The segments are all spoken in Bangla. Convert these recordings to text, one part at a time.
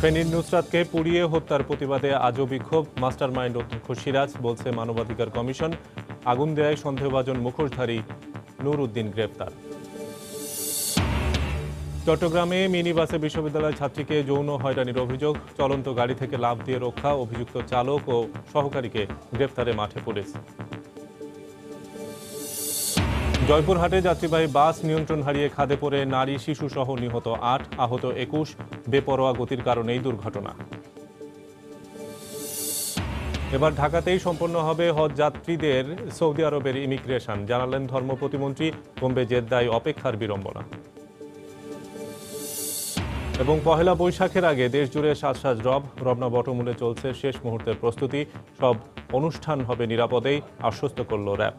ফেনীর নুসরাতকে পুড়িয়ে হত্যার প্রতিবাদে আজও বিক্ষোভ। মাস্টারমাইন্ড অধ্যক্ষ সিরাজ বলছে মানবাধিকার কমিশন। আগুন দেয় সন্দেহভাজন মুখোশধারী নূর উদ্দিন গ্রেপ্তার। চট্টগ্রামে মিনি বাসে বিশ্ববিদ্যালয় ছাত্রীকে যৌন হয়রানির অভিযোগ। চলন্ত গাড়ি থেকে লাফ দিয়ে রক্ষা, অভিযুক্ত চালক ও সহকারীকে গ্রেপ্তারে মাঠে পুলিশ। জয়পুরহাটে যাত্রীবাহী বাস নিয়ন্ত্রণ হারিয়ে খাদে পড়ে নারী শিশু সহ নিহত ৮, আহত ২১। বেপরোয়া গতির কারণেই দুর্ঘটনা। এবার ঢাকাতেই সম্পন্ন হবে হজ যাত্রীদের সৌদি আরবের ইমিগ্রেশন, জানালেন ধর্ম প্রতিমন্ত্রী। কমবে জেদ্দায় অপেক্ষার বিড়ম্বনা। এবং পহেলা বৈশাখের আগে দেশজুড়ে সাজ রব, রমনা বটমূলে চলছে শেষ মুহূর্তের প্রস্তুতি। সব অনুষ্ঠান হবে নিরাপদেই, আশ্বস্ত করল র্যাব।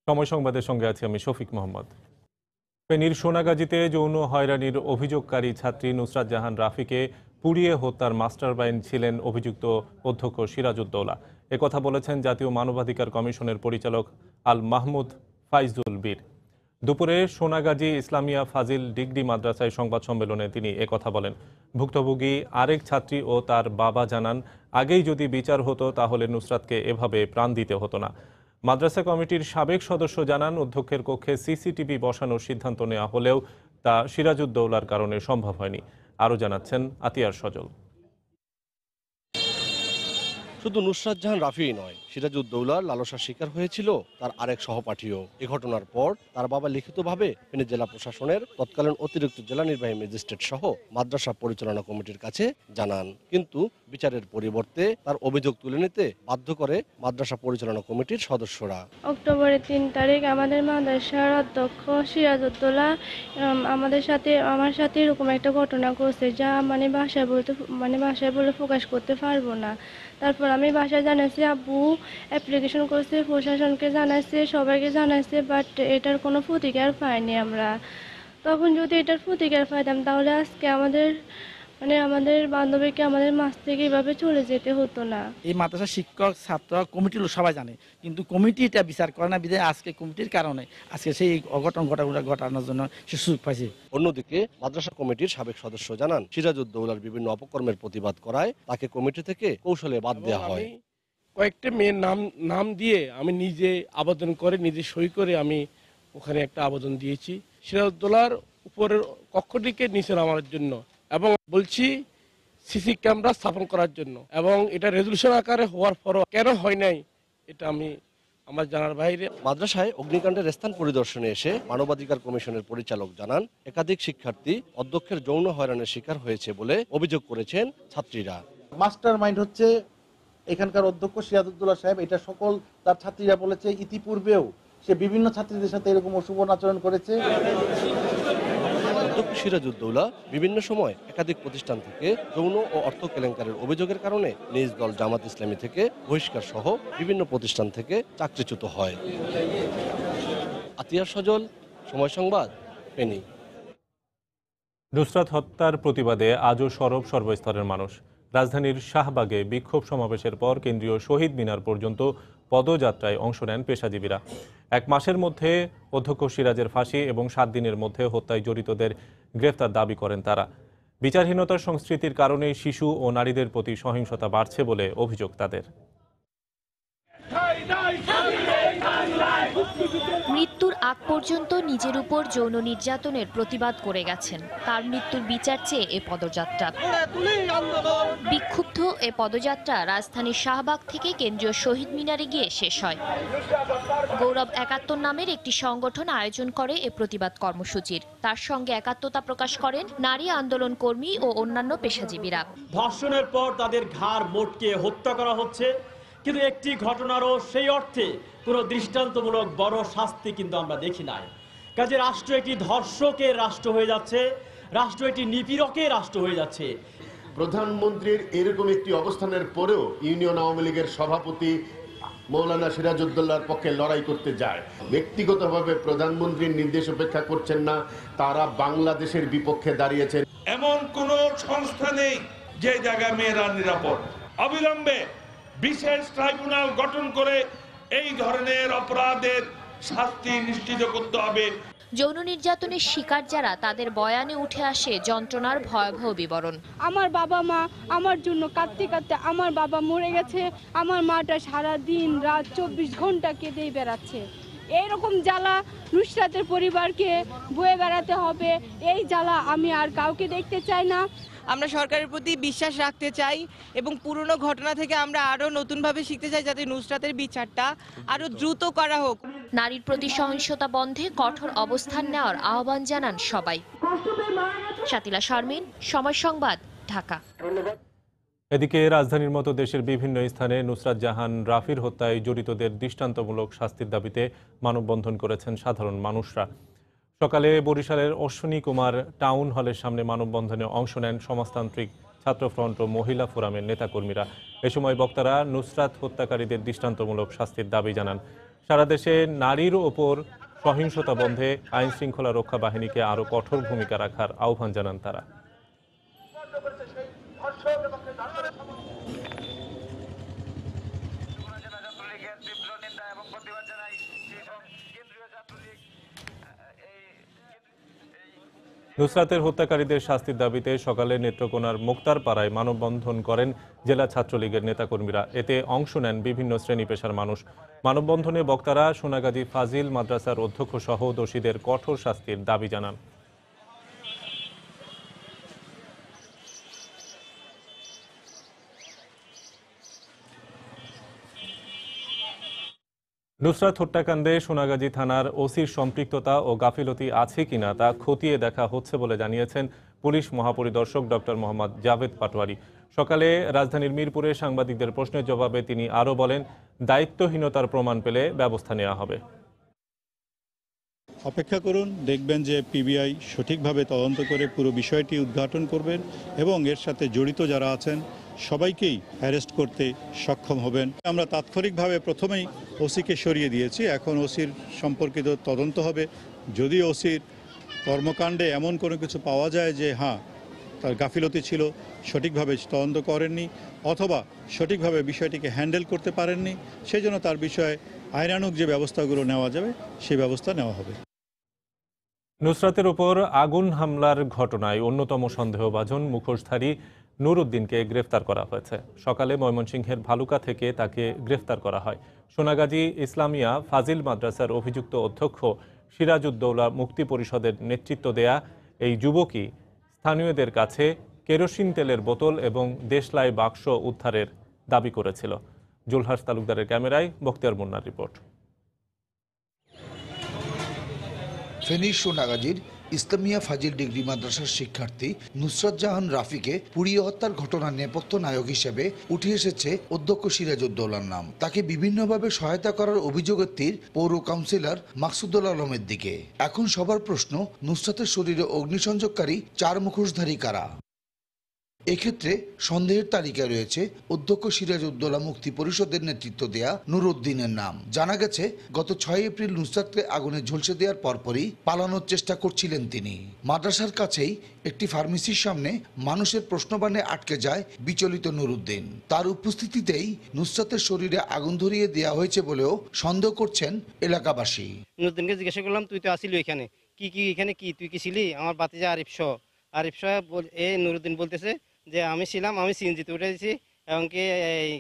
সময় সংবাদের সঙ্গে আছি আমি শফিক মোহাম্মদ। ফেনীর সোনাগাজীতে যৌন হয়রানির অভিযোগকারী ছাত্রী নুসরাত জাহান রাফিকে পুড়িয়ে হত্যার মাস্টারমাইন্ড ছিলেন অভিযুক্ত অধ্যক্ষ সিরাজউদ্দৌলা। একথা বলেছেন জাতীয় মানবাধিকার কমিশনের পরিচালক আল মাহমুদ ফাইজুল বীর। দুপুরে সোনাগাজী ইসলামিয়া ফাজিল ডিগ্রি মাদ্রাসায় সংবাদ সম্মেলনে তিনি একথা বলেন। ভুক্তভোগী আরেক ছাত্রী ও তার বাবা জানান, আগেই যদি বিচার হতো তাহলে নুসরাতকে এভাবে প্রাণ দিতে হতো না। মাদ্রাসা কমিটির সাবেক সদস্য জানান, অধ্যক্ষের কক্ষে সিসিটিভি বসানোর সিদ্ধান্ত নেওয়া হলেও তা সিরাজউদ্দৌলার কারণে সম্ভব হয়নি। আরও জানাচ্ছেন আতিয়ার সজল। শুধু নুসরাত জাহান রাফিই নয়, সিরাজউদ্দৌলার লালসার শিকার হয়েছিল তার আরেক সহপাঠীও। এ ঘটনার পর তার বাবা লিখিতভাবে ফেনী জেলা প্রশাসনের তৎকালীন অতিরিক্ত জেলা নির্বাহী ম্যাজিস্ট্রেট সহ মাদ্রাসা পরিচালনা কমিটির কাছে জানান, কিন্তু বিচারের পরিবর্তে তার অভিযোগ তুলে নিতে বাধ্য করে মাদ্রাসা পরিচালনা কমিটির সদস্যরা। অক্টোবরের ৩ তারিখ আমাদের মাদ্রাসার অধ্যক্ষ সিরাজউদ্দৌলা আমার সাথে এরকম একটা ঘটনা করছে, যা ভাষায় বলে প্রকাশ করতে পারবো না। তারপর আমি বাসায় জানাইছি, আব্বু অ্যাপ্লিকেশন করছে, প্রশাসনকে জানাইছে, সবাইকে জানাইছে, বাট এটার কোনো প্রতিকার পাইনি আমরা। তখন যদি এটার প্রতিকার পাইতাম তাহলে আজকে আমাদের বান্ধবীকে আমাদের মাছ থেকে এভাবে চলে যেতে হতো না। এই মাদ্রাসা শিক্ষক ছাত্র কমিটির লোক সবাই জানে, কিন্তু কমিটি এটা বিচার করে না বিধায় আজকে কমিটির কারণে আজকে সেই অঘটন ঘটানোর জন্য সে সুযোগ পাইছে। অন্যদিকে মাদ্রাসা কমিটির সাবেক সদস্য জানান, সিরাজউদ্দৌলার বিভিন্ন অপকর্মের প্রতিবাদ করায় তাকে কমিটি থেকে কৌশলে বাদ দেওয়া হয়। কয়েকটা মেয়ের নাম দিয়ে আমি নিজে আবেদন করে, নিজে সই করে আমি ওখানে একটা আবেদন দিয়েছি সিরাজউদ্দৌলার উপরের কক্ষটিকে নিচে নামানোর জন্য, এবং বলছি সিসি ক্যামেরা স্থাপন করার জন্য। এবং এটা রেজলিউশন আকারে হওয়ার পরও কেন হয় নাই এটা আমি আমার জানার বাইরে। মাদ্রাসায় অগ্নিকাণ্ডের স্থান পরিদর্শনে এসে মানবাধিকার কমিশনের পরিচালক জানান, একাধিক শিক্ষার্থী অধ্যক্ষের যৌন হয়রানির শিকার হয়েছে বলে অভিযোগ করেছেন ছাত্রীরা। মাস্টার মাইন্ড হচ্ছে এখানকার অধ্যক্ষ সিরাজউদ্দৌলা সাহেব। এটা সকল তার ছাত্রীরা বলেছে, ইতিপূর্বেও সে বিভিন্ন ছাত্রীদের সাথে এরকম অশুভ আচরণ করেছে। অধ্যক্ষ সিরাজউদ্দৌলা বিভিন্ন সময় একাধিক প্রতিষ্ঠান থেকে যৌন ও অর্থ কেলেঙ্কারির অভিযোগের কারণে নিজ দল জামাত ইসলামী থেকে বহিষ্কার সহ বিভিন্ন প্রতিষ্ঠান থেকে চাকরিচ্যুত হয়। আতিয়ার সজল, সময় সংবাদ, ফেনী। নুসরাত হত্যার প্রতিবাদে আজও সরব সর্বস্তরের মানুষ। রাজধানীর শাহবাগে বিক্ষোভ সমাবেশের পর কেন্দ্রীয় শহীদ মিনার পর্যন্ত পদযাত্রায় অংশ নেন পেশাজীবীরা। ১ মাসের মধ্যে অধ্যক্ষ সিরাজের ফাঁসি এবং ৭ দিনের মধ্যে হত্যায় জড়িতদের গ্রেফতার দাবি করেন তারা। বিচারহীনতার সংস্কৃতির কারণে শিশু ও নারীদের প্রতি সহিংসতা বাড়ছে বলে অভিযোগ তাদের। মৃত্যুর আগ পর্যন্ত নিজের উপর যৌন নির্যাতনের প্রতিবাদ করে গেছেন। তার মৃত্যুর বিচার চেয়ে এ পদযাত্রা। বিক্ষুব্ধ এ পদযাত্রা রাজধানীর শাহবাগ থেকে কেন্দ্রীয় শহীদ মিনারে গিয়ে শেষ হয়। গৌরব ৭১ নামের একটি সংগঠন আয়োজন করে এ প্রতিবাদ কর্মসূচির। তার সঙ্গে একাত্মতা প্রকাশ করেন নারী আন্দোলন কর্মী ও অন্যান্য পেশাজীবীরা। ধর্ষণের পর তাদের ঘাড় মোটকে হত্যা করা হচ্ছে, কিন্তু একটি ঘটনারও সেই অর্থে কোনো দৃষ্টান্তমূলক বড় শাস্তি কিন্তু আমরা দেখি নাই। কাজে রাষ্ট্র একটি ধর্ষকের রাষ্ট্র হয়ে যাচ্ছে, রাষ্ট্র একটি নিপীড়কের রাষ্ট্র হয়ে যাচ্ছে। প্রধানমন্ত্রীর এরকম একটি অবস্থানের পরেও ইউনিয়ন আওয়ামী লীগের সভাপতি মৌলানা সিরাজউদ্দৌলার পক্ষে লড়াই করতে যায়। ব্যক্তিগতভাবে প্রধানমন্ত্রীর নির্দেশ উপেক্ষা করছেন না, তারা বাংলাদেশের বিপক্ষে দাঁড়িয়েছেন। এমন কোন সংস্থা নেই যে জায়গায় মেয়েরা নিরাপদ। অবিলম্বে বিশেষ ট্রাইব্যুনাল গঠন করে এই ধরনের অপরাধের শাস্তি নিশ্চিত করতে হবে। যৌন নির্যাতনের শিকার যারা তাদের বয়ানে উঠে আসে যন্ত্রণার ভয়াবহ বিবরণ। আমার বাবা মা আমার জন্য কাঁদতে কাঁদতে, আমার বাবা মরে গেছে, আমার মাটা সারা দিন রাত 24 ঘন্টা কেঁদেই বেড়াচ্ছে। এইরকম জ্বালা নুসরাতের পরিবারকে বয়ে বেড়াতে হবে, এই জ্বালা আমি আর কাউকে দেখতে চাই না। আমরা সরকারের প্রতি বিশ্বাস রাখতে চাই এবং পুরনো ঘটনা থেকে আমরা আরো নতুনভাবে শিখতে চাই, যাতে নুসরাতের বিচারটা আরো দ্রুত করা হোক। নারীর প্রতি সহিংসতা বন্ধে কঠোর অবস্থান নেওয়ার আহ্বান জানান সবাই। শাতিলা শারমিন, সময় সংবাদ, ঢাকা। এদিকে রাজধানীর মতো দেশের বিভিন্ন স্থানে নুসরাত জাহান রাফির হত্যায় জড়িতদের দৃষ্টান্তমূলক শাস্তির দাবিতে মানববন্ধন করেছেন সাধারণ মানুষরা। সকালে বরিশালের অশ্বিনী কুমার টাউন হলের সামনে মানববন্ধনে অংশ নেন সমাজতান্ত্রিক ছাত্রফ্রন্ট ও মহিলা ফোরামের নেতাকর্মীরা। এ সময় বক্তারা নুসরাত হত্যাকারীদের দৃষ্টান্তমূলক শাস্তির দাবি জানান। সারা দেশে নারীর ওপর সহিংসতা বন্ধে আইন শৃঙ্খলা রক্ষা বাহিনীকে আরও কঠোর ভূমিকা রাখার আহ্বান জানান তারা। নুসরাতের হত্যাকারীদের শাস্তির দাবিতে সকালে নেত্রকোনার মুক্তারপাড়ায় মানববন্ধন করেন জেলা ছাত্রলীগের নেতাকর্মীরা। এতে অংশ নেন বিভিন্ন শ্রেণী পেশার মানুষ। মানববন্ধনে বক্তারা সোনাগাজী ফাজিল মাদ্রাসার অধ্যক্ষ সহ দোষীদের কঠোর শাস্তির দাবি জানান। নুসরাত হত্যাকাণ্ডে সোনাগাজী থানার ওসির সম্পৃক্ততা ও গাফিলতি আছে কিনা তা খতিয়ে দেখা হচ্ছে বলে জানিয়েছেন পুলিশ মহাপরিদর্শক ডক্টর মোহাম্মদ জাভেদ পাটোয়ারি। সকালে রাজধানীর মিরপুরে সাংবাদিকদের প্রশ্নের জবাবে তিনি আরও বলেন, দায়িত্বহীনতার প্রমাণ পেলে ব্যবস্থা নেওয়া হবে। অপেক্ষা করুন, দেখবেন যে পিবিআই সঠিকভাবে তদন্ত করে পুরো বিষয়টি উদ্ঘাটন করবেন এবং এর সাথে জড়িত যারা আছেন সবাইকেই অ্যারেস্ট করতে সক্ষম হবেন। আমরা তাৎক্ষণিকভাবে প্রথমেই ওসিকে সরিয়ে দিয়েছি। এখন ওসির সম্পর্কিত তদন্ত হবে। যদি ওসির কর্মকাণ্ডে এমন কোনো কিছু পাওয়া যায় যে হ্যাঁ তার গাফিলতি ছিল, সঠিকভাবে তদন্ত করেননি অথবা সঠিকভাবে বিষয়টিকে হ্যান্ডেল করতে পারেননি, সেই জন্য তার বিষয়ে আইনানুগ যে ব্যবস্থাগুলো নেওয়া যাবে সেই ব্যবস্থা নেওয়া হবে। নুসরাতের উপর আগুন হামলার ঘটনায় অন্যতম সন্দেহভাজন মুখোশধারী নুরুদ্দিনকে গ্রেফতার করা হয়েছে। সকালে ময়মনসিংহের ভালুকা থেকে তাকে গ্রেফতার করা হয়। সোনাগাজী ইসলামিয়া ফাজিল মাদ্রাসার অভিযুক্ত অধ্যক্ষ সিরাজউদ্দৌলা মুক্তি পরিষদের নেতৃত্ব দেয়া এই যুবকই স্থানীয়দের কাছে কেরোসিন তেলের বোতল এবং দেশলাই বাক্স উদ্ধারের দাবি করেছিল। জুলহাস তালুকদারের ক্যামেরায় বখতিয়ার মুন্নার রিপোর্ট। ফেনীর সোনাগাজীর ইসলামিয়া ফাজিল ডিগ্রি মাদ্রাসার শিক্ষার্থী নুসরাত জাহান রাফিকে পুড়িয়ে হত্যার ঘটনার নেপথ্য নায়ক হিসেবে উঠে এসেছে অধ্যক্ষ সিরাজউদ্দৌলার নাম। তাকে বিভিন্নভাবে সহায়তা করার অভিযোগের তীর পৌর কাউন্সিলর মাকসুদুল আলমের দিকে। এখন সবার প্রশ্ন, নুসরাতের শরীরে অগ্নিসংযোগকারী 4 মুখোশধারী কারা? এক্ষেত্রে সন্দেহের তালিকায় রয়েছে অধ্যক্ষ সিরাজউদ্দৌলা মুক্তি পরিষদের নেতৃত্ব দেয়া নুরুদ্দিনের নাম। জানা গেছে গত 6 এপ্রিল নুসরাতকে আগুনে ঝলসে দেওয়ার পরপরই পালানোর চেষ্টা করছিলেন তিনি। মাদ্রাসার কাছেই একটি ফার্মেসির সামনে মানুষের প্রশ্নবাণে আটকে যায় বিচলিত নুরুদ্দিন। তার উপস্থিতিতেই নুসরাতের শরীরে আগুন ধরিয়ে দেওয়া হয়েছে বলেও সন্দেহ করছেন এলাকাবাসী। নুরুদ্দিনকে জিজ্ঞাসা করলাম, তুই তো আসিলি এখানে, এখানে কি তুই কি ছিলি? আমার বাতিজা আরিফ শাহ নুরুদ্দিন বলতেছে যে আমি ছিলাম, আমি সিএনজিতে উঠেছি এবং কি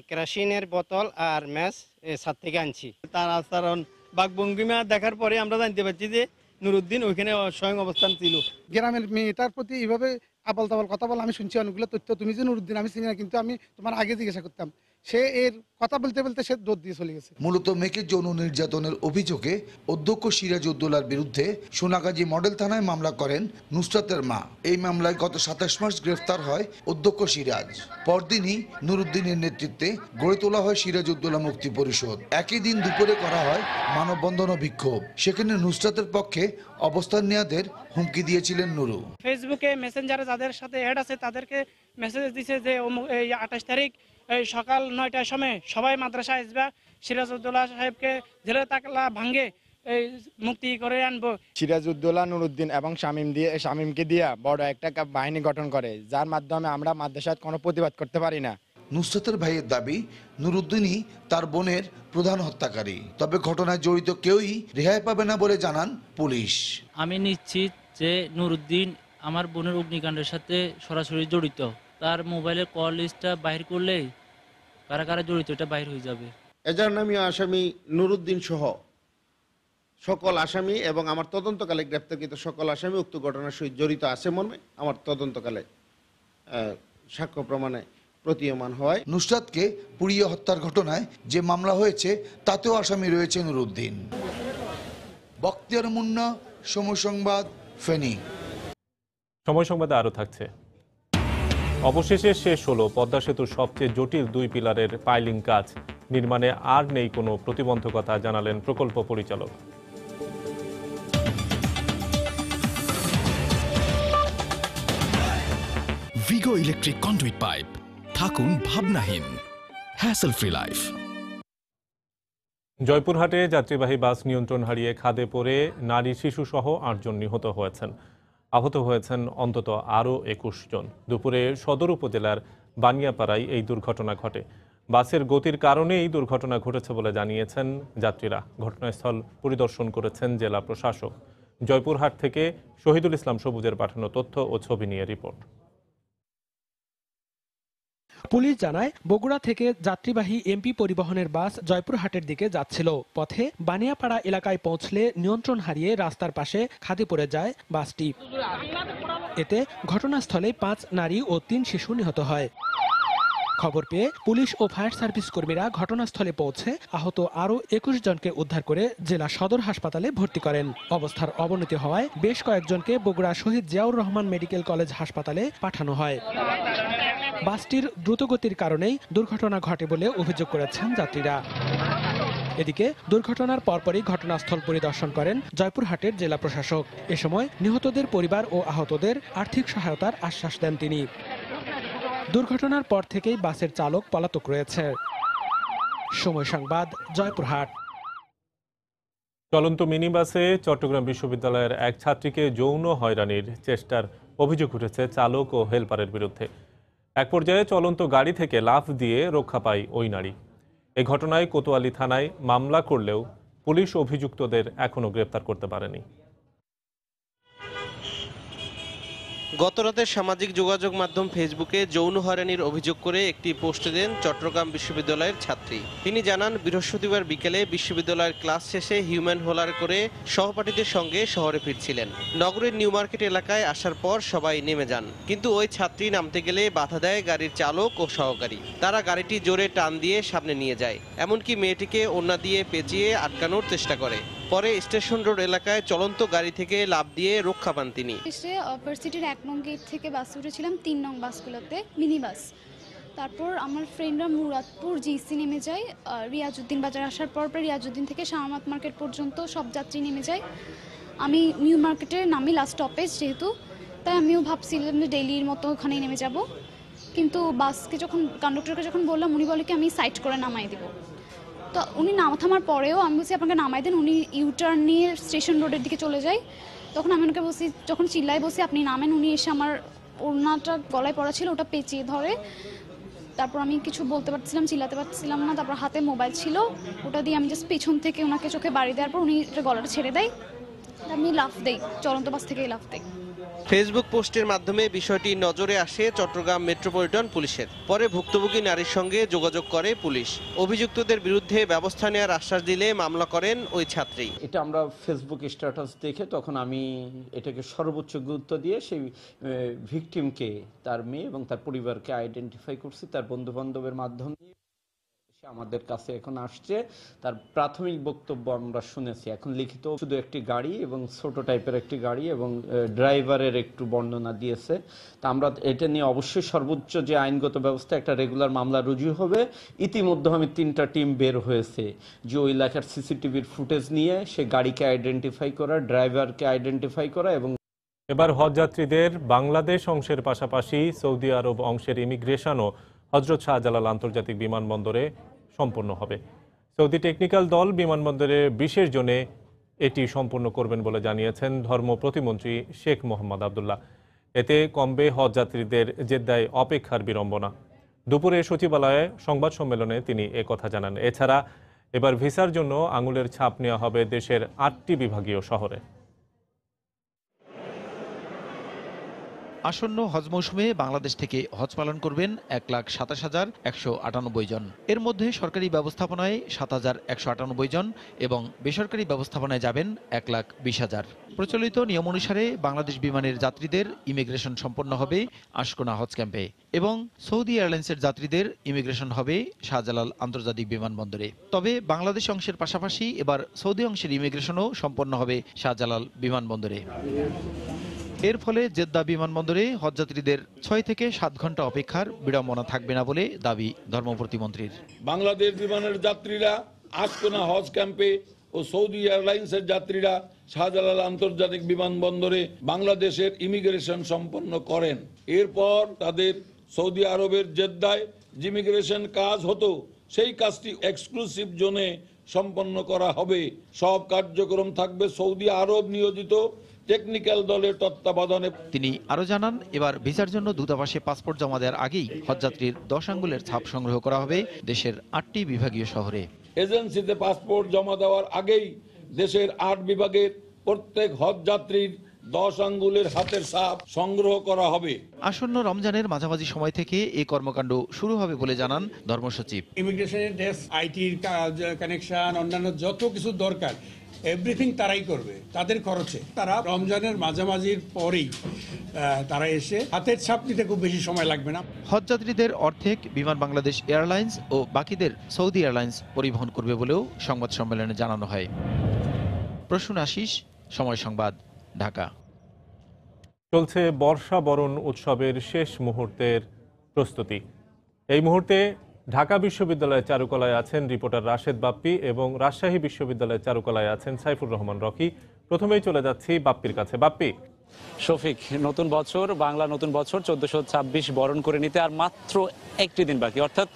কেরোসিনের বোতল আর ম্যাচ ছাদ থেকে আনছি। তার আচরণ বাকভঙ্গিমা দেখার পরে আমরা জানতে পারছি যে নুরুদ্দিন ওইখানে স্বয়ং অবস্থান ছিল। গ্রামের মেয়েটার প্রতি এইভাবে আবল তাবল কথা বলা আমি শুনছি অনেকগুলো তথ্য। তুমি যে নুরুদ্দিন আমি চিনি না, কিন্তু আমি তোমার আগে জিজ্ঞাসা করতাম। সে এর কথা বলতে বলতে সে দৌড় দিয়ে চলে গেছে। মূলত মেয়েকে যৌন নির্যাতনের অভিযোগে অধ্যক্ষ সিরাজউদ্দৌলার বিরুদ্ধে সোনাগাজী মডেল থানায় মামলা করেন নুসরাতের মা। এই মামলায় গত 27 মার্চ গ্রেফতার হয় অধ্যক্ষ সিরাজ। পরদিনই নুরুদ্দিনের নেতৃত্বে গড়ে তোলা হয় সিরাজউদ্দৌলা মুক্তি পরিষদ। একই দিন দুপুরে করা হয় মানববন্ধন ও বিক্ষোভ। সেখানে নুসরাতের পক্ষে অবস্থান নেওয়াদের হুমকি দিয়েছিলেন নুরু। ফেসবুকে মেসেঞ্জারে যাদের সাথে অ্যাড আছে তাদেরকে মেসেজ দিছে যে এই 28 তারিখ এই সকাল 9টার সময় সবাই মাদ্রাসা আসবে, সিরাজউদ্দৌলা সাহেবকে জেলে তাকলা ভাঙ্গে এই মুক্তি করে আনবো। সিরাজউদ্দৌলা নুরুদ্দিন এবং শামীমকে দিয়ে বড় একটা বাহিনী গঠন করে, যার মাধ্যমে আমরা মাদ্রাসায় কোনো প্রতিবাদ করতে পারি না। নুসরাতের ভাইয়ের দাবি, নুরুদ্দিনই তার বোনের প্রধান হত্যাকারী। তবে ঘটনায় জড়িত কেউই রেহাই পাবে না বলে জানান পুলিশ। আমি নিশ্চিত যে নুরুদ্দিন আমার বোনের অগ্নিকাণ্ডের সাথে সরাসরি জড়িত। তার মোবাইলের কল লিস্টটা বাহির করলেই কারা কারা জড়িত এটা বাহির হয়ে যাবে। এজাহারনামীয় আসামি নুরুদ্দিন সহ সকল আসামি এবং আমার তদন্তকালে গ্রেপ্তারকৃত সকল আসামি উক্ত ঘটনার সহিত জড়িত আছে মর্মে আমার তদন্তকালে সাক্ষ্য প্রমাণে প্রতীয়মান হয়। নুসরাতকে পুড়িয়ে হত্যার ঘটনায় যে মামলা হয়েছে তাতেও আসামি রয়েছে নুরুদ্দিন। বখতিয়ার মুন্না, সময় সংবাদ, ফেনী। সময় সংবাদে আরও থাকছে। অবশেষে শেষ হলো পদ্মা সেতুর সবচেয়ে জটিল 2 পিলারের পাইলিং কাজ। নির্মাণে আর নেই কোনো প্রতিবন্ধকতা জানালেন প্রকল্প পরিচালক। ভিগো ইলেকট্রিক কন্ডুইট পাইপ, থাকুন ভাবনাহীন, হ্যাসেল ফ্রি লাইফ। জয়পুরহাটে যাত্রীবাহী বাস নিয়ন্ত্রণ হারিয়ে খাদে পড়ে নারী শিশু সহ 8 জন নিহত হয়েছেন। আহত হয়েছেন অন্তত আরও 21 জন। দুপুরে সদর উপজেলার বানিয়াপাড়ায় এই দুর্ঘটনা ঘটে। বাসের গতির কারণে এই দুর্ঘটনা ঘটেছে বলে জানিয়েছেন যাত্রীরা। ঘটনাস্থল পরিদর্শন করেছেন জেলা প্রশাসক। জয়পুরহাট থেকে শহীদুল ইসলাম সবুজের পাঠানো তথ্য ও ছবি নিয়ে রিপোর্ট। পুলিশ জানায়, বগুড়া থেকে যাত্রীবাহী এমপি পরিবহনের বাস জয়পুরহাটের দিকে যাচ্ছিল। পথে বানিয়াপাড়া এলাকায় পৌঁছলে নিয়ন্ত্রণ হারিয়ে রাস্তার পাশে খাদে পড়ে যায় বাসটি। এতে ঘটনাস্থলে 5 নারী ও 3 শিশু নিহত হয়। খবর পেয়ে পুলিশ ও ফায়ার সার্ভিস কর্মীরা ঘটনাস্থলে পৌঁছে আহত আরও 21 জনকে উদ্ধার করে জেলা সদর হাসপাতালে ভর্তি করেন। অবস্থার অবনতি হওয়ায় বেশ কয়েকজনকে বগুড়া শহীদ জিয়াউর রহমান মেডিকেল কলেজ হাসপাতালে পাঠানো হয়। বাসটির দ্রুতগতির কারণেই দুর্ঘটনা ঘটে বলে অভিযোগ করেছেন যাত্রীরা। এদিকে দুর্ঘটনার পরপরই ঘটনাস্থল পরিদর্শন করেন জয়পুরহাটের জেলা প্রশাসক। এ সময় নিহতদের পরিবার ও আহতদের আর্থিক সহায়তার আশ্বাস দেন তিনি। দুর্ঘটনার পর থেকেই বাসের চালক পলাতক রয়েছে। সময় সংবাদ, জয়পুরহাট। চলন্ত মিনি বাসে চট্টগ্রাম বিশ্ববিদ্যালয়ের এক ছাত্রীকে যৌন হয়রানির চেষ্টার অভিযোগ উঠেছে চালক ও হেলপারের বিরুদ্ধে। এক পর্যায়ে চলন্ত গাড়ি থেকে লাফ দিয়ে রক্ষা পায় ওই নারী। এই ঘটনায় কোতোয়ালি থানায় মামলা করলেও পুলিশ অভিযুক্তদের এখনো গ্রেপ্তার করতে পারেনি। গতরাতে সামাজিক যোগাযোগ মাধ্যম ফেসবুকে যৌন হয়রানির অভিযোগ করে একটি পোস্ট দেন চট্টগ্রাম বিশ্ববিদ্যালয়ের ছাত্রী। তিনি জানান, বৃহস্পতিবার বিকেলে বিশ্ববিদ্যালয়ের ক্লাস শেষে হিউম্যান হোলার করে সহপাঠীদের সঙ্গে শহরে ফিরছিলেন। নগরের নিউ মার্কেট এলাকায় আসার পর সবাই নেমে যান, কিন্তু ওই ছাত্রী নামতে গেলে বাধা দেয় গাড়ির চালক ও সহকারী। তারা গাড়িটি জোরে টান দিয়ে সামনে নিয়ে যায়, এমনকি মেয়েটিকে ওড়না দিয়ে পেঁচিয়ে আটকানোর চেষ্টা করে। পরে স্টেশন রোড এলাকায় চলন্ত গাড়ি থেকে লাফ দিয়ে রক্ষা পান তিনি। ভার্সিটির 1 নং গেট থেকে বাস উঠেছিলাম 3 নং বাসগুলোতে, মিনি বাস। তারপর আমার ফ্রেন্ডরা মুরাদপুর জিসি নেমে যায়। রিয়াজউদ্দিন বাজার আসার পর রিয়াজউদ্দিন থেকে শাহমাত মার্কেট পর্যন্ত সব যাত্রী নেমে যায়। আমি নিউ মার্কেটে নামি লাস্ট স্টপেজ যেহেতু, তাই আমিও ভাবছিলাম যে ডেইলির মতো ওখানেই নেমে যাব। কিন্তু বাসকে যখন কন্ডাক্টরকে যখন বললাম, উনি বলে কি আমি সাইড করে নামাই দেবো। তো উনি থামার পরেও আমি বলছি আপনাকে নামাই দেন। উনি ইউটার্ন নিয়ে স্টেশন রোডের দিকে চলে যায়। তখন আমি ওনাকে বলছি, যখন চিল্লাই বলছি আপনি নামেন, উনি এসে আমার ওড়নাটা গলায় পড়া ছিল ওটা পেঁচিয়ে ধরে। তারপর আমি কিছু বলতে পারছিলাম, চিল্লাতে পারছিলাম না। তারপর হাতে মোবাইল ছিল, ওটা দিয়ে আমি জাস্ট পেছন থেকে ওনাকে চোখে বাড়ি দেওয়ার পর উনি গলাটা ছেড়ে দেয়। আমি লাফ দেই, চলন্ত বাস থেকেই লাফ দেই। ফেসবুক পোস্টের মাধ্যমে বিষয়টি নজরে আসে চট্টগ্রাম মেট্রোপলিটন পুলিশের। পরে ভুক্তভোগী নারীর সঙ্গে যোগাযোগ করে পুলিশ। অভিযুক্তদের বিরুদ্ধে ব্যবস্থা নেওয়ার আশ্বাস দিলে মামলা করেন ওই ছাত্রী। এটা আমরা ফেসবুক স্ট্যাটাস দেখে তখন আমি এটাকে সর্বোচ্চ গুরুত্ব দিয়ে সেই ভিকটিমকে, তার মেয়ে এবং তার পরিবারকে আইডেন্টিফাই করছি। তার বন্ধু বান্ধবের মাধ্যমে আমাদের কাছে এখন আসছে। তার প্রাথমিক বক্তব্য আমরা শুনেছি। এখন লিখিত শুধু একটি গাড়ি এবং ছোট টাইপের একটি গাড়ি এবং ড্রাইভারের একটু বর্ণনা দিয়েছে। তা আমরা এটা নিয়ে অবশ্যই সর্বোচ্চ যে আইনগত ব্যবস্থা, একটা রেগুলার মামলা রুজু হবে। ইতিমধ্যে আমি 3টা টিম বের হয়েছে যে ওই এলাকার সিসিটিভির ফুটেজ নিয়ে সে গাড়িকে আইডেন্টিফাই করা, ড্রাইভারকে আইডেন্টিফাই করা। এবং এবার হজযাত্রীদের বাংলাদেশ অংশের পাশাপাশি সৌদি আরব অংশের ইমিগ্রেশনও হজরত শাহজালাল আন্তর্জাতিক বিমানবন্দরে সম্পন্ন হবে। সৌদি টেকনিক্যাল দল বিমানবন্দরে বিশেষ জোনে এটি সম্পন্ন করবেন বলে জানিয়েছেন ধর্ম প্রতিমন্ত্রী শেখ মোহাম্মদ আবদুল্লাহ। এতে কমবে হজযাত্রীদের জেদ্দায় অপেক্ষার বিড়ম্বনা। দুপুরে সচিবালয়ে সংবাদ সম্মেলনে তিনি একথা জানান। এছাড়া এবার ভিসার জন্য আঙুলের ছাপ নেওয়া হবে দেশের ৮টি বিভাগীয় শহরে। আসন্ন হজ মৌসুমে বাংলাদেশ থেকে হজ পালন করবেন ১,২৭,১৯৮ জন। এর মধ্যে সরকারি ব্যবস্থাপনায় ৭,১৯৮ জন এবং বেসরকারি ব্যবস্থাপনায় যাবেন ১,২০,০০০। প্রচলিত নিয়ম অনুসারে বাংলাদেশ বিমানের যাত্রীদের ইমিগ্রেশন সম্পন্ন হবে আশকোনা হজ ক্যাম্পে এবং সৌদি এয়ারলাইন্সের যাত্রীদের ইমিগ্রেশন হবে শাহজালাল আন্তর্জাতিক বিমানবন্দরে। তবে বাংলাদেশ অংশের পাশাপাশি এবার সৌদি অংশের ইমিগ্রেশনও সম্পন্ন হবে শাহজালাল বিমানবন্দরে। এর ফলে জেদ্দা বিমানবন্দরে হজযাত্রীদের ৬ থেকে ৭ ঘন্টা অপেক্ষার বিড়ম্বনা থাকবে না বলে দাবি ধর্ম প্রতিমন্ত্রীর। বাংলাদেশ বিমানের যাত্রীরা আশকোনা হজ ক্যাম্পে ও সৌদি এয়ারলাইন্সের যাত্রীরা শাহজালাল আন্তর্জাতিক বিমানবন্দরে বাংলাদেশের ইমিগ্রেশন সম্পন্ন করেন। এরপর তাদের সৌদি আরবের জেদ্দায় যে ইমিগ্রেশন কাজ হতো সেই কাজটি এক্সক্লুসিভ জোনে সম্পন্ন করা হবে। সব কার্যক্রম থাকবে সৌদি আরব নিয়োজিত টেকনিক্যাল দলের তত্ত্বাবধানে। তিনি আরো জানান, এবার ভিসার জন্য দূতাবাসে পাসপোর্ট জমা দেওয়ার আগেই হজযাত্রীর 10 আঙ্গুলের ছাপ সংগ্রহ করা হবে দেশের 8টি বিভাগীয় শহরে। এজেন্সিতে পাসপোর্ট জমা দেওয়ার আগেই দেশের 8 বিভাগের প্রত্যেক হজযাত্রীর 10 আঙ্গুলের হাতের ছাপ সংগ্রহ করা হবে। আসন্ন রমজানের মাঝামাঝি সময় থেকে এই কর্মকাণ্ড শুরু হবে বলে জানান ধর্মসচিব। ইমিগ্রেশনের ডেস্ক, আইটির কানেকশন, অন্যান্য যত কিছু দরকার এভরিথিং তারাই করবে তাদের খরচে। তারা রমজানের মাঝামাঝির পরেই তারা এসে হাতের ছাপ নিতে খুব বেশি সময় লাগবে না। হজযাত্রীদের অর্ধেক বিমান বাংলাদেশ এয়ারলাইন্স ও বাকিদের সৌদি এয়ারলাইন্স পরিবহন করবে বলেও সংবাদ সম্মেলনে জানানো হয়। প্রসূন আশিস, সময় সংবাদ, ঢাকা। চলছে বর্ষা বরণ উৎসবের শেষ মুহূর্তের প্রস্তুতি। এই মুহূর্তে ঢাকা বিশ্ববিদ্যালয়ের চারুকলায় আছেন রিপোর্টার রাশেদ বাপ্পি এবং রাজশাহী বিশ্ববিদ্যালয়ের চারুকলায় আছেন সাইফুর রহমান রকি। প্রথমেই চলে যাচ্ছি বাপ্পির কাছে। বাপ্পি। শফিক, নতুন বছর, বাংলা নতুন বছর 1426 বরণ করে নিতে আর মাত্র একটি দিন বাকি, অর্থাৎ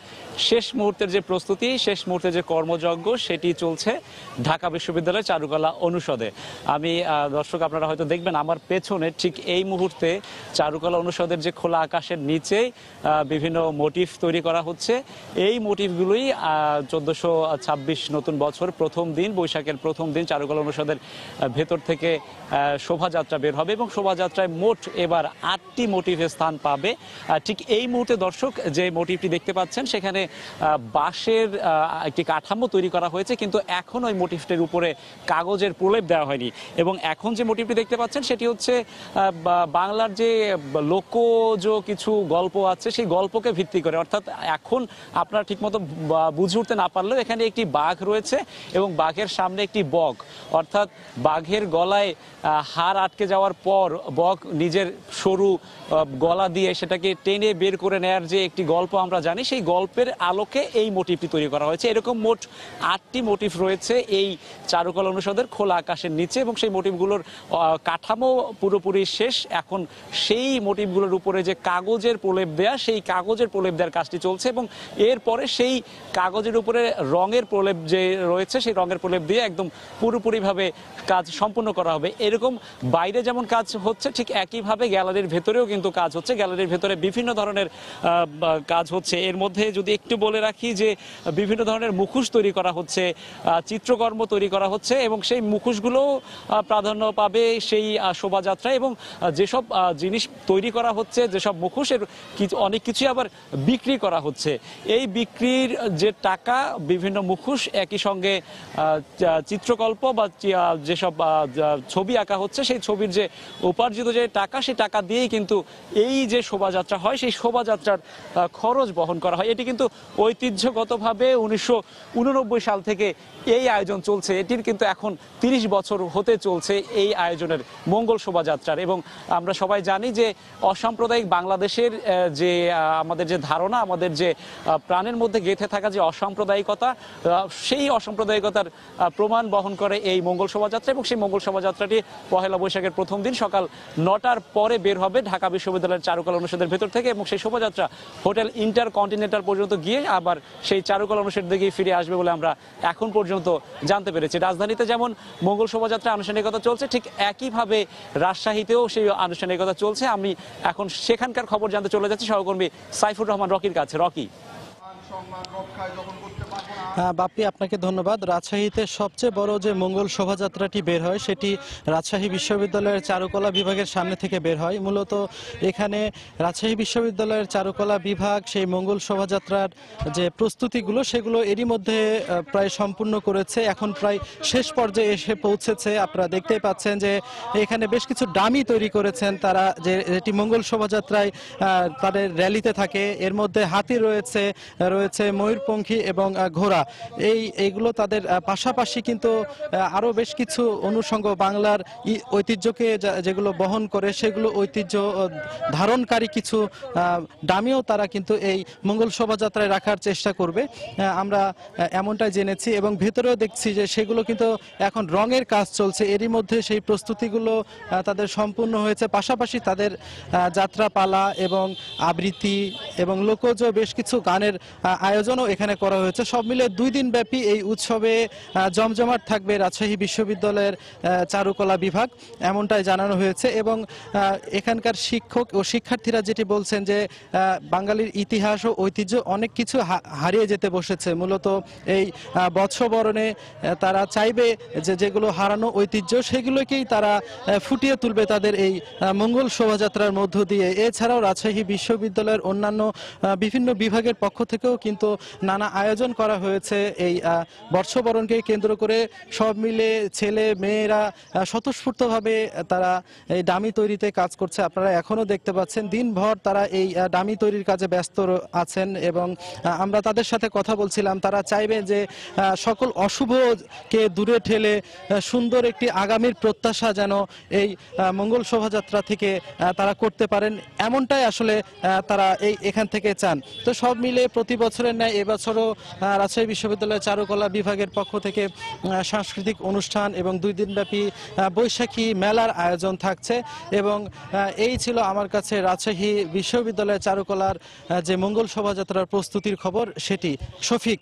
শেষ মুহূর্তের যে প্রস্তুতি, শেষ মুহূর্তের যে কর্মযজ্ঞ সেটি চলছে ঢাকা বিশ্ববিদ্যালয়ের চারুকলা অনুষদে। আমি দর্শক আপনারা হয়তো দেখবেন আমার পেছনে ঠিক এই মুহূর্তে চারুকলা অনুষদের যে খোলা আকাশের নিচেই বিভিন্ন মোটিভ তৈরি করা হচ্ছে। এই মোটিভগুলোই 1426 নতুন বছর প্রথম দিন, বৈশাখের প্রথম দিন চারুকলা অনুষদের ভেতর থেকে শোভাযাত্রা বের হবে এবং শোভাযাত্রায় মোট এবার 8টি মোটিভে স্থান পাবে। ঠিক এই মুহূর্তে দর্শক যে মোটিভটি দেখতে পাচ্ছেন সেখানে বাঁশের একটি কাঠামো তৈরি করা হয়েছে, কিন্তু এখন ওই মোটিভটির উপরে কাগজের প্রলেপ দেওয়া হয়নি। এবং এখন যে মোটিভটি দেখতে পাচ্ছেন সেটি হচ্ছে বাংলার যে লোকজ কিছু গল্প আছে সেই গল্পকে ভিত্তি করে, অর্থাৎ এখন আপনারা ঠিকমতো বুঝে উঠতে না পারলেও এখানে একটি বাঘ রয়েছে এবং বাঘের সামনে একটি বক, অর্থাৎ বাঘের গলায় হাড় আটকে যাওয়ার পর বক নিজের সরু গলা দিয়ে সেটাকে টেনে বের করে নেয়ার যে একটি গল্প আমরা জানি, সেই গল্পের আলোকে এই মোটিভটি তৈরি করা হয়েছে। এরকম মোট 8টি মোটিভ রয়েছে এই চারুকলা অনুষদের খোলা আকাশের নিচে এবং সেই মোটিভগুলোর কাঠামো পুরোপুরি শেষ। এখন সেই মোটিভগুলোর উপরে যে কাগজের প্রলেপ দেয়া, সেই কাগজের প্রলেপ দেওয়ার কাজটি চলছে এবং এরপরে সেই কাগজের উপরে রঙের প্রলেপ যে রয়েছে সেই রঙের প্রলেপ দিয়ে একদম পুরোপুরিভাবে কাজ সম্পূর্ণ করা হবে। এরকম বাইরে যেমন কাজ হচ্ছে ঠিক একইভাবে গ্যালারির ভেতরেও কিন্তু কাজ হচ্ছে। গ্যালারির ভেতরে বিভিন্ন ধরনের কাজ হচ্ছে। এর মধ্যে যদি একটু বলে রাখি যে বিভিন্ন ধরনের মুখোশ তৈরি করা হচ্ছে, চিত্রকর্ম তৈরি করা হচ্ছে এবং সেই মুখোশগুলো প্রাধান্য পাবে সেই শোভাযাত্রায়। এবং যেসব জিনিস তৈরি করা হচ্ছে, যেসব মুখোশের অনেক কিছুই আবার বিক্রি করা হচ্ছে। এই বিক্রির যে টাকা, বিভিন্ন মুখোশ একই সঙ্গে চিত্রকল্প বা যেসব ছবি আঁকা হচ্ছে সেই ছবির যে উপার্জিত যে টাকা, সেই টাকা দিয়েই কিন্তু এই যে শোভাযাত্রা হয় সেই শোভাযাত্রার খরচ বহন করা হয়। এটি কিন্তু ঐতিহ্যগতভাবে 1989 সাল থেকে এই আয়োজন চলছে। এটির কিন্তু এখন 30 বছর হতে চলছে এই আয়োজনের মঙ্গল শোভাযাত্রার। এবং আমরা সবাই জানি যে অসাম্প্রদায়িক বাংলাদেশের যে আমাদের যে ধারণা, আমাদের যে প্রাণের মধ্যে গেঁথে থাকা যে অসাম্প্রদায়িকতা, সেই অসাম্প্রদায়িকতার প্রমাণ বহন করে এই মঙ্গল শোভাযাত্রা। এবং সেই মঙ্গল শোভাযাত্রাটি পহেলা বৈশাখের প্রথম দিন সকাল 9টার পরে বের হবে ঢাকা বিশ্ববিদ্যালয়ের চারুকলা অনুষদের ভেতর থেকে, এবং সেই শোভাযাত্রা হোটেল ইন্টারকন্টিনেন্টাল পর্যন্ত গিয়ে আবার সেই চারুকলা অনুষদের দিকে ফিরে আসবে বলে আমরা এখন পর্যন্ত জানতে পেরেছি। রাজধানীতে যেমন মঙ্গল শোভাযাত্রা আনুষ্ঠানিকতা চলছে, ঠিক একইভাবে রাজশাহীতেও সেই আনুষ্ঠানিকতা চলছে। আমি এখন সেখানকার খবর জানতে চলে যাচ্ছি সহকর্মী সাইফুর রহমান রকির কাছে। রকি। বাপ্পি, আপনাকে ধন্যবাদ। রাজশাহীতে সবচেয়ে বড় যে মঙ্গল শোভাযাত্রাটি বের হয় সেটি রাজশাহী বিশ্ববিদ্যালয়ের চারুকলা বিভাগের সামনে থেকে বের হয়। মূলত এখানে রাজশাহী বিশ্ববিদ্যালয়ের চারুকলা বিভাগ সেই মঙ্গল শোভাযাত্রার যে প্রস্তুতিগুলো সেগুলো এরই মধ্যে প্রায় সম্পূর্ণ করেছে, এখন প্রায় শেষ পর্যায়ে এসে পৌঁছেছে। আপনারা দেখতেই পাচ্ছেন যে এখানে বেশ কিছু ডামি তৈরি করেছেন তারা, যেটি মঙ্গল শোভাযাত্রায় তাদের র্যালিতে থাকে। এর মধ্যে হাতি রয়েছে, ময়ূরপঙ্খী এবং ঘোড়া। এইগুলো তাদের পাশাপাশি কিন্তু আরো বেশ কিছু অনুষঙ্গ বাংলার ঐতিহ্যকে যেগুলো বহন করে সেগুলো ঐতিহ্য ধারণকারী কিছু ডামিও তারা কিন্তু এই মঙ্গল শোভাযাত্রায় রাখার চেষ্টা করবে, আমরা এমনটাই জেনেছি। এবং ভেতরেও দেখছি যে সেগুলো কিন্তু এখন রঙের কাজ চলছে, এরই মধ্যে সেই প্রস্তুতিগুলো তাদের সম্পূর্ণ হয়েছে। পাশাপাশি তাদের যাত্রাপালা এবং আবৃত্তি এবং লোকজ বেশ কিছু গানের আয়োজনও এখানে করা হয়েছে। সব মিলে 2 দিন ব্যাপী এই উৎসবে জমজমাট থাকবে রাজশাহী বিশ্ববিদ্যালয়ের চারুকলা বিভাগ, এমনটাই জানানো হয়েছে। এবং এখানকার শিক্ষক ও শিক্ষার্থীরা যেটি বলছেন যে বাঙালির ইতিহাস ও ঐতিহ্য অনেক কিছু হারিয়ে যেতে বসেছে। মূলত এই বর্ষবরণে তারা চাইবে যে যেগুলো হারানো ঐতিহ্য সেগুলোকেই তারা ফুটিয়ে তুলবে তাদের এই মঙ্গল শোভাযাত্রার মধ্য দিয়ে। এছাড়াও রাজশাহী বিশ্ববিদ্যালয়ের অন্যান্য বিভিন্ন বিভাগের পক্ষ থেকেও কিন্তু নানা আয়োজন করা হয়েছে এই বর্ষবরণকে কেন্দ্র করে। সব মিলে ছেলে মেয়েরা স্বতঃস্ফূর্তভাবে তারা এই ডামি তৈরিতে কাজ করছে। আপনারা এখনো দেখতে পাচ্ছেন দিনভর তারা এই ডামি তৈরির কাজে ব্যস্ত আছেন। এবং আমরা তাদের সাথে কথা বলছিলাম, তারা চাইবে যে সকল অশুভকে দূরে ঠেলে সুন্দর একটি আগামীর প্রত্যাশা যেন এই মঙ্গল শোভাযাত্রা থেকে তারা করতে পারেন, এমনটাই আসলে তারা এখান থেকে চান। তো সব মিলে প্রতি বছরের ন্যায় এবছরও রাজশাহী বিশ্ববিদ্যালয়ের চারুকলা বিভাগের পক্ষ থেকে সাংস্কৃতিক অনুষ্ঠান এবং 2 দিনব্যাপী বৈশাখী মেলার আয়োজন থাকছে। এবং এই ছিল আমার কাছে রাজশাহী বিশ্ববিদ্যালয়ের চারুকলার যে মঙ্গল শোভাযাত্রার প্রস্তুতির খবর সেটি। শফিক।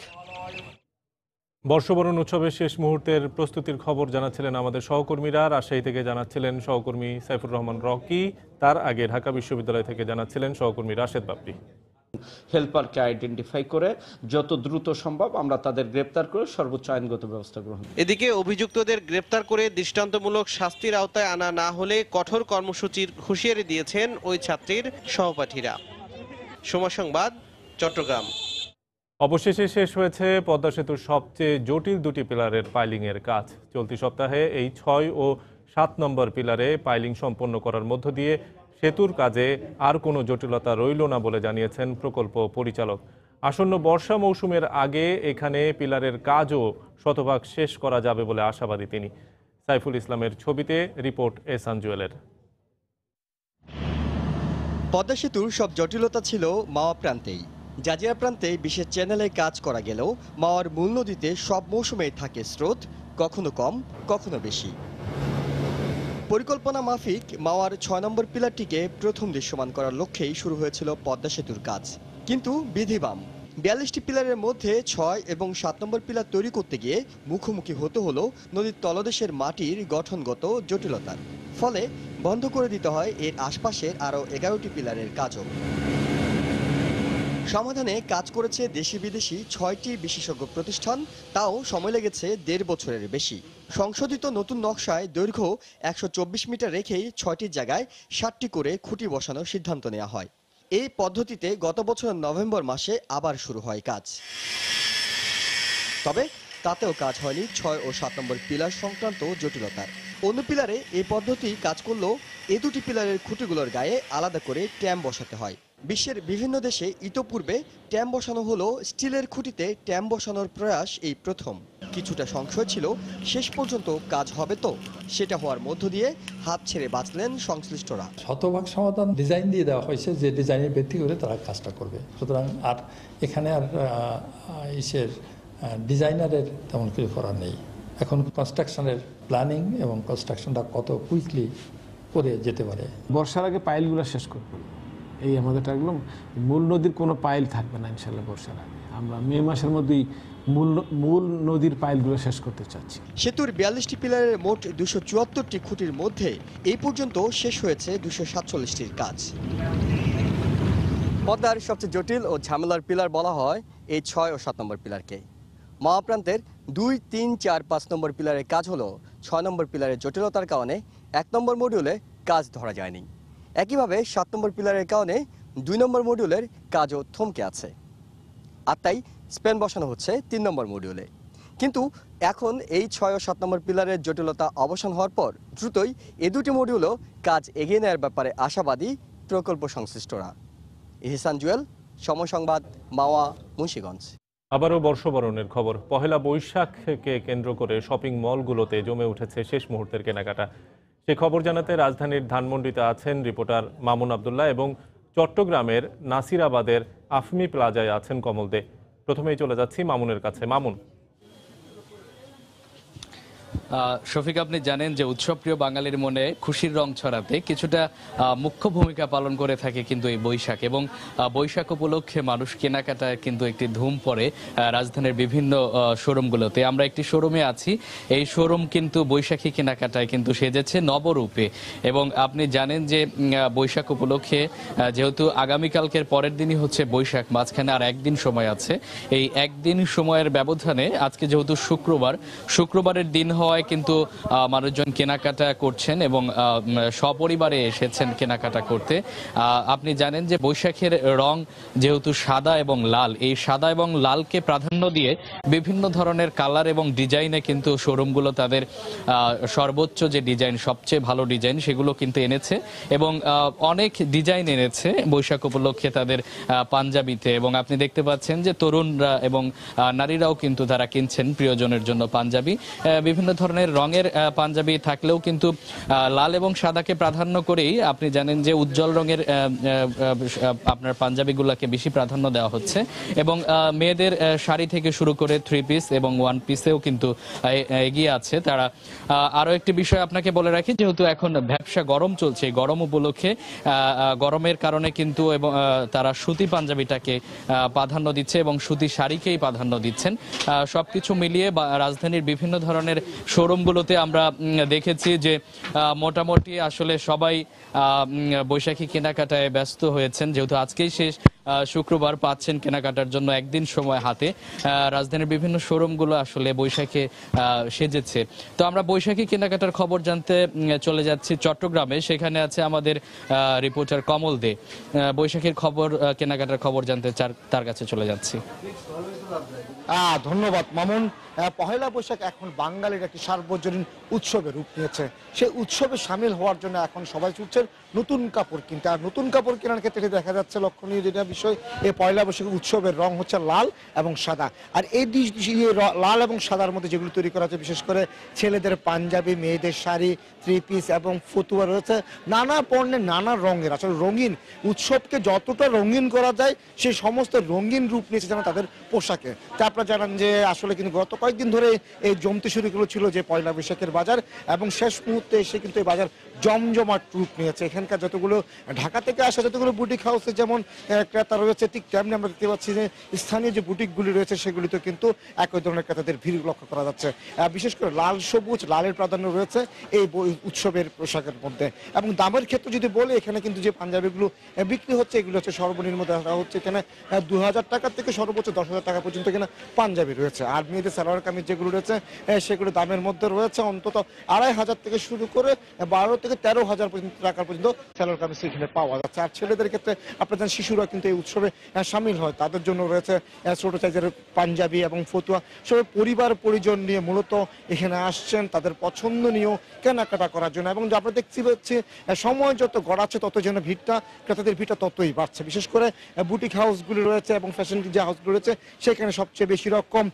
বর্ষবরণ উৎসবের শেষ মুহূর্তের প্রস্তুতির খবর জানাচ্ছিলেন আমাদের সহকর্মীরা। রাজশাহী থেকে জানাচ্ছিলেন সহকর্মী সাইফুর রহমান রকি, তার আগে ঢাকা বিশ্ববিদ্যালয় থেকে জানাচ্ছিলেন সহকর্মী রাশেদ বাপ্পি। হেল্পারকে আইডেন্টিফাই করে যত দ্রুত সম্ভব আমরা তাদের গ্রেপ্তার করে সর্বোচ্চ আইনগত ব্যবস্থা গ্রহণ। এদিকে অভিযুক্তদের গ্রেপ্তার করে দৃষ্টান্তমূলক শাস্তির আওতায় আনা না হলে কঠোর কর্মসূচির হুঁশিয়ারি দিয়েছেন ওই ছাত্রীর সহপাঠীরা। সময় সংবাদ, চট্টগ্রাম। অবশেষে শেষ হয়েছে পদ্মা সেতুর সবচেয়ে জটিল 2টি পিলারের পাইলিংয়ের কাজ। চলতি সপ্তাহে এই 6 ও 7 নম্বর পিলারে পাইলিং সম্পন্ন করার মধ্য দিয়ে সেতুর কাজে আর কোনো জটিলতা রইল না বলে জানিয়েছেন প্রকল্প পরিচালক। আসন্ন বর্ষা মৌসুমের আগে এখানে পিলারের কাজও শতভাগ শেষ করা যাবে বলে আশাবাদী তিনি। সাইফুল ইসলামের ছবিতে রিপোর্ট এহসান জুয়েলের। পদ্মা সেতুর সব জটিলতা ছিল মাওয়া প্রান্তেই। জাজিরা প্রান্তে বিশেষ চ্যানেলে কাজ করা গেলেও মাওয়ার মূল নদীতে সব মৌসুমেই থাকে স্রোত, কখনো কম কখনো বেশি। পরিকল্পনা মাফিক মাওয়ার 6 নম্বর পিলারটিকে প্রথম দৃশ্যমান করার লক্ষ্যেই শুরু হয়েছিল পদ্মা সেতুর কাজ, কিন্তু বিধিবাম 42টি পিলারের মধ্যে 6 এবং 7 নম্বর পিলার তৈরি করতে গিয়ে মুখোমুখি হতে হলো নদীর তলদেশের মাটির গঠনগত জটিলতার। ফলে বন্ধ করে দিতে হয় এর আশপাশের আরও 11টি পিলারের কাজও। সমাধানে কাজ করেছে দেশি বিদেশি 6টি বিশেষজ্ঞ প্রতিষ্ঠান, তাও সময় লেগেছে 1.5 বছরের বেশি। সংশোধিত নতুন নকশায় দৈর্ঘ্য 124 মিটার রেখেই 6টি জায়গায় 7টি করে খুঁটি বসানোর সিদ্ধান্ত নেওয়া হয়। এই পদ্ধতিতে গত বছরের নভেম্বর মাসে আবার শুরু হয় কাজ। তবে তাতেও কাজ হয়নি 6 ও 7 নম্বর পিলার সংক্রান্ত জটিলতার। অন্য পিলারে এই পদ্ধতি কাজ করলেও এই 2টি পিলারের খুঁটিগুলোর গায়ে আলাদা করে ট্যাম বসাতে হয়। বিশ্বের বিভিন্ন দেশে ইতোপূর্বে ট্যাম বসানো হলো, স্টিলের খুঁটিতে ট্যাম বসানোর প্রয়াস এই প্রথম। কিছুটা সংশয় ছিল শেষ পর্যন্ত কাজ হবে তো, সেটা হওয়ার মধ্য দিয়ে হাত ছেড়ে বাঁচলেন সংশ্লিষ্টরা। শতভাগ সমাধান ডিজাইন দিয়ে দেওয়া হয়েছে, যে ডিজাইনের ভিত্তি করে তারা কাজটা করবে। সুতরাং আর এখানে আর ডিজাইনারের তেমন কিছু করার নেই। এখন কনস্ট্রাকশনের প্ল্যানিং এবং কনস্ট্রাকশনটা কত কুইকলি করে যেতে পারে। বর্ষার আগে পাইলগুলো শেষ করব, এই আমাদের টার্গেট। মূল নদীর কোনো পাইল থাকবে না ইনশাল্লাহ বর্ষার আগে। আমরা মে মাসের মধ্যেই মূল নদীর পাইলগুলো শেষ করতে চাচ্ছি। সেতুর 42টি পিলারের মোট 274টি খুঁটির মধ্যে এই পর্যন্ত শেষ হয়েছে 247টির কাজ। পদ্মার সবচেয়ে জটিল ও ঝামেলার পিলার বলা হয় এই 6 ও 7 নম্বর পিলারকে। মহাপ্রান্তের 2, 3, 4, 5 নম্বর পিলারের কাজ হলো 6 নম্বর পিলারের জটিলতার কারণে 1 নম্বর মডিউলে কাজ ধরা যায়নি। একইভাবে 7 নম্বর পিলারের কারণে 2 নম্বর মডিউলের কাজও থমকে আছে। আর তাই স্প্যান বসানো হচ্ছে 3 নম্বর মডিউলে। কিন্তু এখন এই 6 ও 7 নম্বর পিলারের জটিলতা অবসান হওয়ার পর দ্রুতই এই দুটি মডিউলও কাজ এগিয়ে নেওয়ার ব্যাপারে আশাবাদী প্রকল্প সংশ্লিষ্টরা। ইহসান জুয়েল, সময় সংবাদ, মাওয়া, মুন্সিগঞ্জ। আবারও বর্ষবরণের খবর। পহেলা বৈশাখকে কেন্দ্র করে শপিং মলগুলোতে জমে উঠেছে শেষ মুহূর্তের কেনাকাটা। সে খবর জানাতে রাজধানীর ধানমন্ডিতে আছেন রিপোর্টার মামুন আবদুল্লাহ এবং চট্টগ্রামের নাসিরাবাদের আফমি প্লাজায় আছেন কমল দে। প্রথমেই চলে যাচ্ছি মামুনের কাছে। মামুন। শফিক, আপনি জানেন যে উৎসবপ্রিয় বাঙালির মনে খুশির রং ছড়াতে কিছুটা মুখ্য ভূমিকা পালন করে থাকে কিন্তু এই বৈশাখ, এবং বৈশাখ উপলক্ষে মানুষ কেনাকাটায় কিন্তু একটি ধুম পড়ে রাজধানীর বিভিন্ন শোরুমগুলোতে। আমরা একটি শোরুমে আছি, এই শোরুম কিন্তু বৈশাখী কেনাকাটায় কিন্তু সেজেছে নবরূপে। এবং আপনি জানেন যে বৈশাখ উপলক্ষে যেহেতু আগামীকালকের পরের দিনই হচ্ছে বৈশাখ, মাঝখানে আর একদিন সময় আছে, এই একদিন সময়ের ব্যবধানে আজকে যেহেতু শুক্রবারের দিন হওয়ায় কিন্তু মানুষজন কেনাকাটা করছেন এবং সপরিবারে এসেছেন কেনাকাটা করতে। আপনি জানেন যে বৈশাখের রং যেহেতু সাদা এবং লাল, এই সাদা এবং লালকে প্রাধান্য দিয়ে বিভিন্ন ধরনের কালার এবং ডিজাইনে কিন্তু শোরুমগুলো তাদের সর্বোচ্চ যে ডিজাইন, সবচেয়ে ভালো ডিজাইন সেগুলো কিন্তু এনেছে এবং অনেক ডিজাইন এনেছে বৈশাখ উপলক্ষে তাদের পাঞ্জাবিতে। এবং আপনি দেখতে পাচ্ছেন যে তরুণরা এবং নারীরাও কিন্তু তারা কিনছেন প্রিয়জনের জন্য পাঞ্জাবি। বিভিন্ন ধরনের রঙের পাঞ্জাবি থাকলেও কিন্তু লাল এবং সাদাকে প্রাধান্য করেই আপনি জানেন যে উজ্জ্বল রঙের আপনার পাঞ্জাবিগুলোকে বেশি প্রাধান্য দেওয়া হচ্ছে। এবং মেয়েদের শাড়ি থেকে শুরু করে 3 পিস এবং 1 পিসেও কিন্তু এগিয়ে আছে তারা। আরো একটি বিষয় আপনাকে বলে রাখি, যেহেতু এখন ব্যবসা গরম চলছে, গরম উপলক্ষে গরমের কারণে কিন্তু এবং তারা সুতি পাঞ্জাবিটাকে প্রাধান্য দিচ্ছে এবং সুতি শাড়িকেই প্রাধান্য দিচ্ছেন। সবকিছু মিলিয়ে রাজধানীর বিভিন্ন ধরনের শোরুমগুলোতে আমরা দেখেছি যে মোটামুটি আসলে সবাই বৈশাখী কেনাকাটায় ব্যস্ত হয়েছেন। যেহেতু আজকেই শেষ শুক্রবার, পাচ্ছেন কেনাকাটার জন্য একদিন সময় হাতে। রাজধানীর বিভিন্ন শোরুমগুলো আসলে বৈশাখে সেজেছে। তো আমরা বৈশাখী কেনাকাটার খবর জানতে চলে যাচ্ছি চট্টগ্রামে। সেখানে আছে আমাদের রিপোর্টার কমল দে। বৈশাখীর খবর, কেনাকাটার খবর জানতে তার কাছে চলে যাচ্ছি। ধন্যবাদ মামুন। পহেলা বৈশাখ এখন বাঙালির একটি সার্বজনীন উৎসবে রূপ নিয়েছে। সেই উৎসবে সামিল হওয়ার জন্য এখন সবাই ছুটছেন নতুন কাপড় কিনতে। আর নতুন কাপড় কেনার ক্ষেত্রে দেখা যাচ্ছে লক্ষণীয় যেটা বিষয়, এই পয়লা বৈশাখ উৎসবের রং হচ্ছে লাল এবং সাদা। আর এই লাল এবং সাদার মধ্যে যেগুলো তৈরি করা হচ্ছে, বিশেষ করে ছেলেদের পাঞ্জাবি, মেয়েদের শাড়ি, 3 পিস এবং ফতুয়া রয়েছে, নানা পণ্যের নানা রঙের। আসলে রঙিন উৎসবকে যতটা রঙিন করা যায় সেই সমস্ত রঙিন রূপ নিয়েছে যেন তাদের পোশাকে। তা আপনারা জানান যে আসলে কিন্তু গত কয়েকদিন ধরে এই জমতে শুরু ছিল যে পয়লা বৈশাখের বাজার, এবং শেষ মুহূর্তে এসে কিন্তু এই বাজার জমজমাট রূপ নিয়েছে। এখানকার যতগুলো ঢাকা থেকে আসা যতগুলো বুটিক হাউসে যেমন ক্রেতা রয়েছে, ঠিক তেমনি আমরা দেখতে পাচ্ছি যে স্থানীয় যে বুটিকগুলি রয়েছে সেগুলিতে কিন্তু একই ধরনের ক্রেতাদের ভিড় লক্ষ্য করা যাচ্ছে। বিশেষ করে লাল সবুজ, লালের প্রাধান্য রয়েছে এই উৎসবের পোশাকের মধ্যে। এবং দামের ক্ষেত্রে যদি বলি, এখানে কিন্তু যে পাঞ্জাবিগুলো বিক্রি হচ্ছে এগুলো হচ্ছে সর্বনিম্ন দেখা হচ্ছে এখানে 2000 টাকা থেকে সর্বোচ্চ 10,000 টাকা পর্যন্ত এখানে পাঞ্জাবি রয়েছে। আর মেয়েদের সালোয়ার কামিজ যেগুলো রয়েছে সেগুলো দামের মধ্যে রয়েছে অন্তত 2500 থেকে শুরু করে 12 থেকে 13,000 টাকা পর্যন্ত সালোয়ার কামিজ এখানে পাওয়া যাচ্ছে। আর ছেলেদের ক্ষেত্রে আপনারা জানেন শিশুরা কিন্তু এই উৎসবে সামিল হয়, তাদের জন্য রয়েছে ছোট সাইজের পাঞ্জাবি এবং ফতুয়া। সবাই পরিবার পরিজন নিয়ে মূলত এখানে আসছেন তাদের পছন্দ নিয়েও কেনাকাটা করার জন্য। এবং আমরা দেখতে পাচ্ছি সময় যত গড়াচ্ছে তত যেন ভিড়টা, ক্রেতাদের ভিড়টা ততই বাড়ছে। বিশেষ করে বুটিক হাউসগুলি রয়েছে এবং ফ্যাশন যে হাউসগুলো রয়েছে সেখানে সবচেয়ে বেশি রকম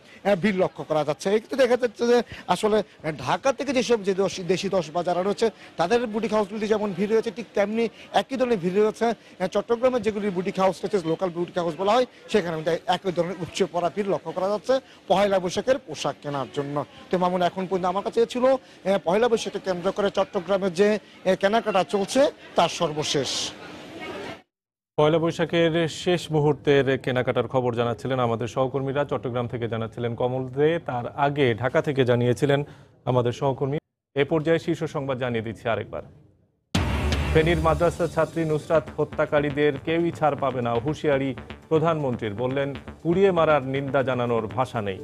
ভিড় লক্ষ্য করা যাচ্ছে। এই কিন্তু দেখা যাচ্ছে যে আসলে ঢাকা থেকে যেসব যে দেশি 10 বাজার রয়েছে তাদের ঢাকার বুটিক হাউসগুলি যেমন ভিড় রয়েছে ঠিক তেমনি একই ধরনের ভিড় রয়েছে চট্টগ্রামের যেগুলি বুটিক হাউস রয়েছে, লোকাল বুটিক হাউস বলা হয়, সেখানে একই ধরনের উপচে পড়া ভিড় লক্ষ্য করা যাচ্ছে পহেলা বৈশাখের পোশাক কেনার জন্য। তো মামুন, এখন পর্যন্ত আমার কাছে ছিল পহেলা বৈশাখকে কেন্দ্র করে চট্টগ্রামের যে কেনাকাটা চলছে তার সর্বশেষ। পয়লা বৈশাখের শেষ মুহূর্তের কেনাকাটার খবর জানাচ্ছিলেন আমাদের সহকর্মীরা। চট্টগ্রাম থেকে জানাচ্ছিলেন কমল দে, তার আগে ঢাকা থেকে জানিয়েছিলেন আমাদের সহকর্মী। এ পর্যায়ে শীর্ষ সংবাদ জানিয়ে দিচ্ছি আরেকবার। ফেনীর মাদ্রাসা ছাত্রী নুসরাত হত্যাকারীদের কেউই ছাড় পাবে না, হুঁশিয়ারি প্রধানমন্ত্রীর। বললেন, পুড়িয়ে মারার নিন্দা জানানোর ভাষা নেই।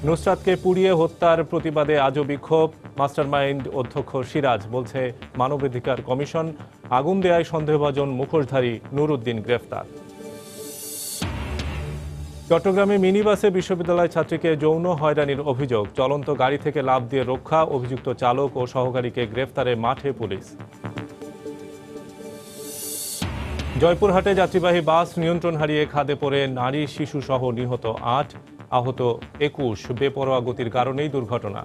নুসরাতকে পুড়িয়ে হত্যার প্রতিবাদে আজও বিক্ষোভ। মাস্টারমাইন্ড অধ্যক্ষ সিরাজ বলছে, মানবাধিকার কমিশন। আগুন দেয়ায় সন্দেহভাজন মুখোশধারী নুরুদ্দিন গ্রেফতার। চট্টগ্রামে মিনিবাসে বিশ্ববিদ্যালয় ছাত্রীকে যৌন হয়রানির অভিযোগ। চলন্ত গাড়ি থেকে লাফ দিয়ে রক্ষা, অভিযুক্ত চালক ও সহকারীকে গ্রেফতারে মাঠে পুলিশ। জয়পুরহাটে যাত্রীবাহী বাস নিয়ন্ত্রণ হারিয়ে খাদে পড়ে নারী শিশু সহ নিহত ৮, আহত ২১। বেপরোয়া গতির কারণেই দুর্ঘটনা।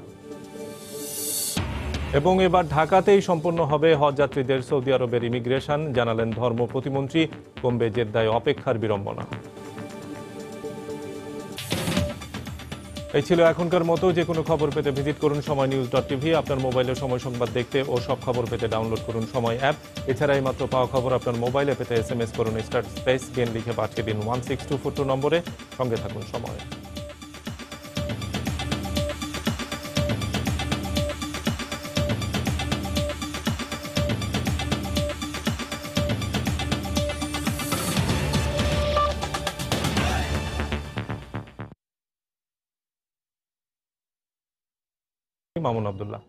এবং এবার ঢাকাতেই সম্পন্ন হবে হজ যাত্রীদের সৌদি আরবের ইমিগ্রেশন, জানালেন ধর্ম প্রতিমন্ত্রী। কমবে জেদ্দায় অপেক্ষার বিড়ম্বনা। এই ছিল এখনকার মতো। যে কোনো খবর পেতে ভিজিট করুন সময়নিউজ.tv। আপনার মোবাইলে সময় সংবাদ দেখতে ও সব খবর পেতে ডাউনলোড করুন সময় অ্যাপ। এছাড়া এই মাত্র পাওয়া খবর আপনার মোবাইলে পেতে SMS করুন *SPN লিখে পাঠিয়ে দিন 16242 নম্বরে। সঙ্গে থাকুন সময়। মামুন আব্দুল্লাহ।